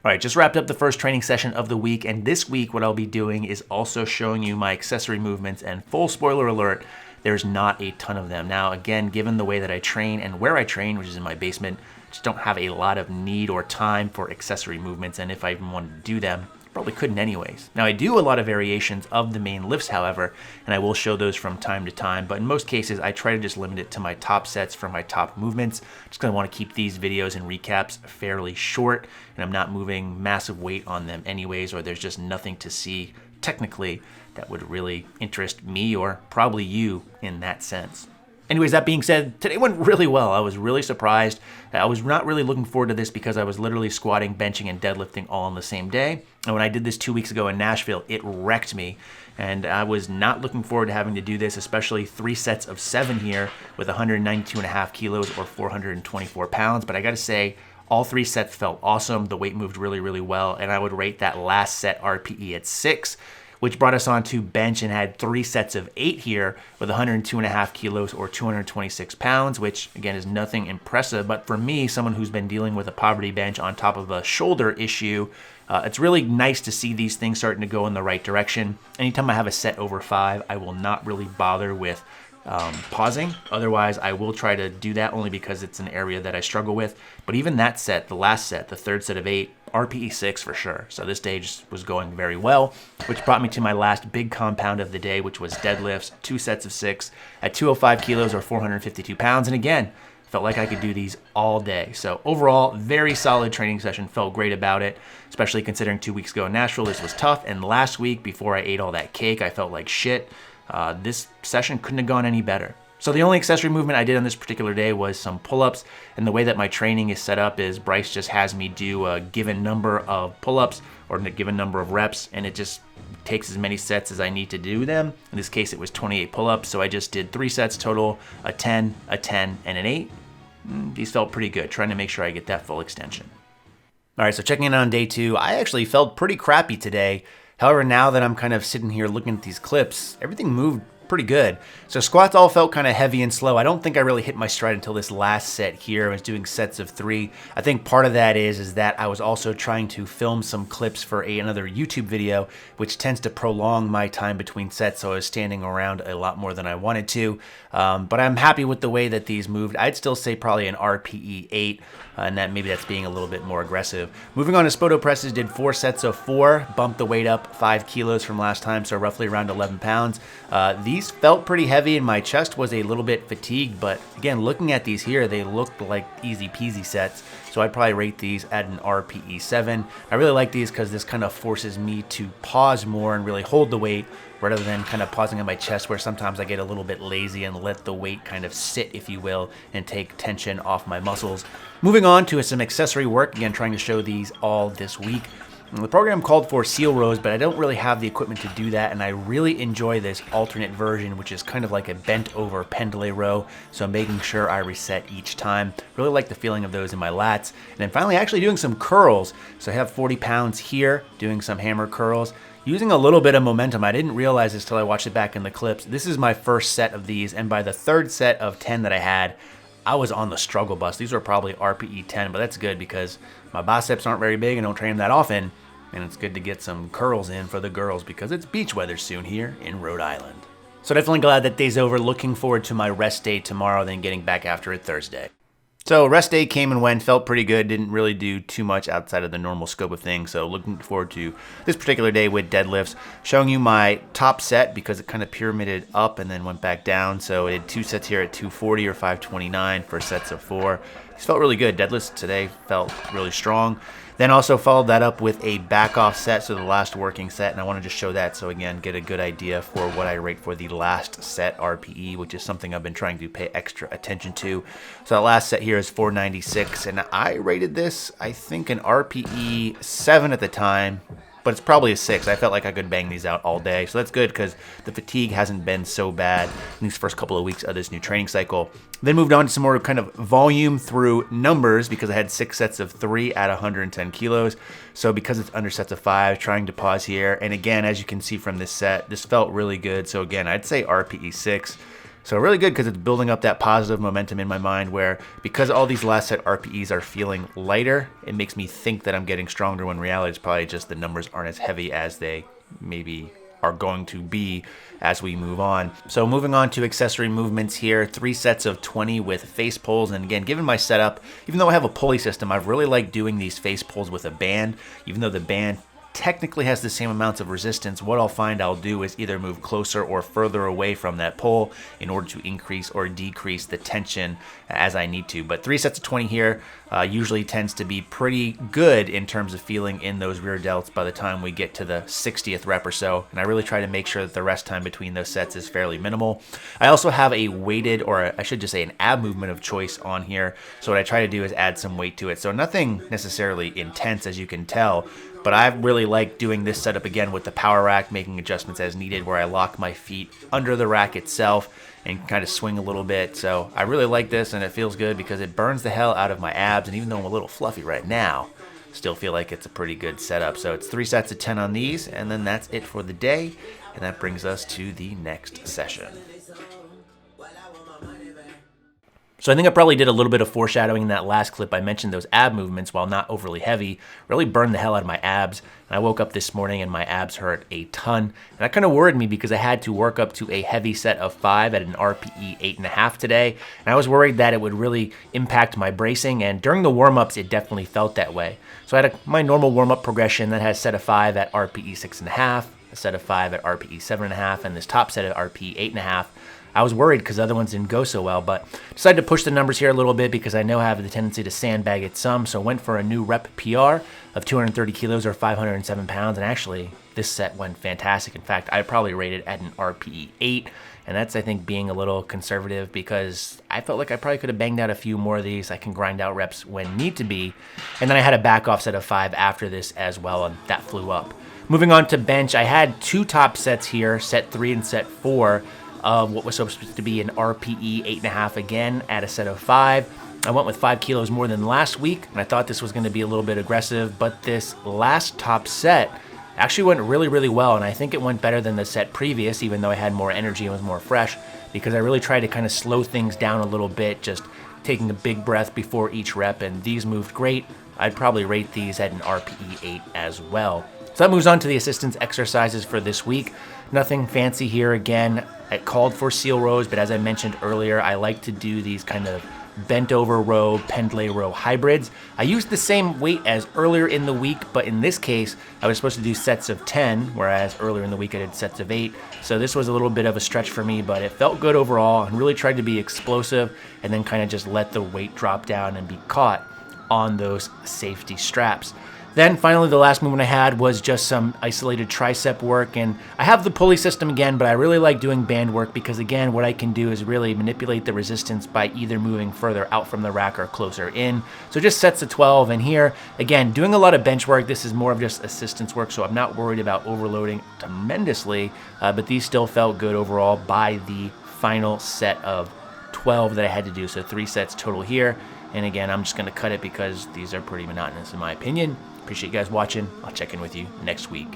All right, just wrapped up the first training session of the week, and this week what I'll be doing is also showing you my accessory movements, and full spoiler alert, there's not a ton of them. Now, again, given the way that I train and where I train, which is in my basement, just don't have a lot of need or time for accessory movements, and if I even wanted to do them, probably couldn't anyways. Now, I do a lot of variations of the main lifts, however, and I will show those from time to time, but in most cases, I try to just limit it to my top sets for my top movements. Just gonna wanna keep these videos and recaps fairly short, and I'm not moving massive weight on them anyways, or there's just nothing to see technically that would really interest me or probably you in that sense. Anyways, that being said, today went really well. I was really surprised. I was not really looking forward to this because I was literally squatting, benching, and deadlifting all on the same day. And when I did this 2 weeks ago in Nashville, it wrecked me. And I was not looking forward to having to do this, especially 3 sets of 7 here with 192.5 kilos or 424 pounds. But I gotta say, all 3 sets felt awesome. The weight moved really, really well. And I would rate that last set RPE at 6. Which brought us on to bench and had 3 sets of 8 here with 102.5 kilos or 226 pounds, which again is nothing impressive. But for me, someone who's been dealing with a poverty bench on top of a shoulder issue, it's really nice to see these things starting to go in the right direction. Anytime I have a set over 5, I will not really bother with pausing. Otherwise, I will try to do that only because it's an area that I struggle with. But even that set, the last set, the 3rd set of 8, RPE 6 for sure. So this day just was going very well, which brought me to my last big compound of the day, which was deadlifts, 2 sets of 6 at 205 kilos or 452 pounds. And again, felt like I could do these all day. So overall, very solid training session. Felt great about it, especially considering 2 weeks ago in Nashville, this was tough. And last week, before I ate all that cake, I felt like shit. This session couldn't have gone any better. So the only accessory movement I did on this particular day was some pull-ups, and the way that my training is set up is Bryce just has me do a given number of pull-ups or a given number of reps, and it just takes as many sets as I need to do them. In this case, it was 28 pull-ups, so I just did 3 sets total, a 10, a 10, and an 8. These felt pretty good, trying to make sure I get that full extension. All right, so checking in on day 2, I actually felt pretty crappy today. However, now that I'm kind of sitting here looking at these clips, everything moved pretty good. So squats all felt kind of heavy and slow. I don't think I really hit my stride until this last set here. I was doing sets of 3. I think part of that is that I was also trying to film some clips for another YouTube video, which tends to prolong my time between sets. So I was standing around a lot more than I wanted to. But I'm happy with the way that these moved. I'd still say probably an RPE 8, and that maybe that's being a little bit more aggressive. Moving on to Spoto presses, did 4 sets of 4, bumped the weight up 5 kilos from last time, so roughly around 11 pounds. These felt pretty heavy and my chest was a little bit fatigued, but again, looking at these here, they looked like easy peasy sets. So I'd probably rate these at an RPE 7. I really like these because this kind of forces me to pause more and really hold the weight rather than kind of pausing on my chest where sometimes I get a little bit lazy and let the weight kind of sit, if you will, and take tension off my muscles. Moving on to some accessory work, again, trying to show these all this week. The program called for seal rows, but I don't really have the equipment to do that, and I really enjoy this alternate version, which is kind of like a bent over pendlay row, so I'm making sure I reset each time. Really like the feeling of those in my lats. And then finally actually doing some curls. So I have 40 pounds here, doing some hammer curls, using a little bit of momentum. I didn't realize this till I watched it back in the clips. This is my first set of these, and by the 3rd set of 10 that I had, I was on the struggle bus. These were probably RPE 10, but that's good because my biceps aren't very big and don't train them that often. And it's good to get some curls in for the girls because it's beach weather soon here in Rhode Island. So definitely glad that day's over. Looking forward to my rest day tomorrow, then getting back after it Thursday. So rest day came and went, felt pretty good. Didn't really do too much outside of the normal scope of things. So looking forward to this particular day with deadlifts. Showing you my top set because it kind of pyramided up and then went back down. So I did 2 sets here at 240 or 529 for sets of 4. These felt really good. Deadlifts today felt really strong. Then also followed that up with a back off set, so the last working set, and I want to just show that so again, get a good idea for what I rate for the last set RPE, which is something I've been trying to pay extra attention to. So that last set here is 496, and I rated this, I think, an RPE 7 at the time, but it's probably a 6. I felt like I could bang these out all day, so that's good because the fatigue hasn't been so bad in these first couple of weeks of this new training cycle. Then moved on to some more kind of volume through numbers because I had 6 sets of 3 at 110 kilos. So because it's under sets of 5, trying to pause here. And again, as you can see from this set, this felt really good. So again, I'd say RPE 6. So really good because it's building up that positive momentum in my mind where because all these last set RPEs are feeling lighter, it makes me think that I'm getting stronger when in reality it's probably just the numbers aren't as heavy as they maybe are going to be as we move on. So moving on to accessory movements here, 3 sets of 20 with face pulls. And again, given my setup, even though I have a pulley system, I've really liked doing these face pulls with a band, even though the band technically has the same amounts of resistance. What I'll find I'll do is either move closer or further away from that pull in order to increase or decrease the tension as I need to. But 3 sets of 20 here usually tends to be pretty good in terms of feeling in those rear delts by the time we get to the 60th rep or so. And I really try to make sure that the rest time between those sets is fairly minimal. I also have a weighted, or I should just say an ab movement of choice on here. So what I try to do is add some weight to it. So nothing necessarily intense, as you can tell, but I really like doing this setup again with the power rack, making adjustments as needed where I lock my feet under the rack itself and kind of swing a little bit. So I really like this, and it feels good because it burns the hell out of my abs. And even though I'm a little fluffy right now, still feel like it's a pretty good setup. So it's 3 sets of 10 on these, and then that's it for the day. And that brings us to the next session. So I think I probably did a little bit of foreshadowing in that last clip. I mentioned those ab movements, while not overly heavy, really burned the hell out of my abs. And I woke up this morning and my abs hurt a ton. And that kind of worried me because I had to work up to a heavy set of 5 at an RPE 8.5 today. And I was worried that it would really impact my bracing. And during the warm-ups, it definitely felt that way. So I had my normal warm-up progression that has a set of 5 at RPE 6.5, a set of 5 at RPE 7.5, and this top set at RPE 8.5. I was worried because the other ones didn't go so well, but decided to push the numbers here a little bit because I know I have the tendency to sandbag it some. So went for a new rep PR of 230 kilos or 507 pounds. And actually, this set went fantastic. In fact, I probably rated at an RPE 8. And that's, I think, being a little conservative because I felt like I probably could have banged out a few more of these. I can grind out reps when need to be. And then I had a back off set of 5 after this as well, and that flew up. Moving on to bench, I had 2 top sets here, set 3 and set 4. Of what was supposed to be an RPE 8.5 again at a set of 5. I went with 5 kilos more than last week, and I thought this was going to be a little bit aggressive, but this last top set actually went really, really well, and I think it went better than the set previous, even though I had more energy and was more fresh, because I really tried to kind of slow things down a little bit, just taking a big breath before each rep, and these moved great. I'd probably rate these at an RPE 8 as well. So that moves on to the assistance exercises for this week. Nothing fancy here again. I called for seal rows, but as I mentioned earlier, I like to do these kind of bent over row, pendlay row hybrids. I used the same weight as earlier in the week, but in this case, I was supposed to do sets of 10, whereas earlier in the week I did sets of 8. So this was a little bit of a stretch for me, but it felt good overall and really tried to be explosive and then kind of just let the weight drop down and be caught on those safety straps. Then finally, the last movement I had was just some isolated tricep work, and I have the pulley system again, but I really like doing band work because again, what I can do is really manipulate the resistance by either moving further out from the rack or closer in. So just sets of 12, and here, again, doing a lot of bench work. This is more of just assistance work, so I'm not worried about overloading tremendously, but these still felt good overall by the final set of 12 that I had to do, so 3 sets total here. And again, I'm just going to cut it because these are pretty monotonous in my opinion. Appreciate you guys watching. I'll check in with you next week.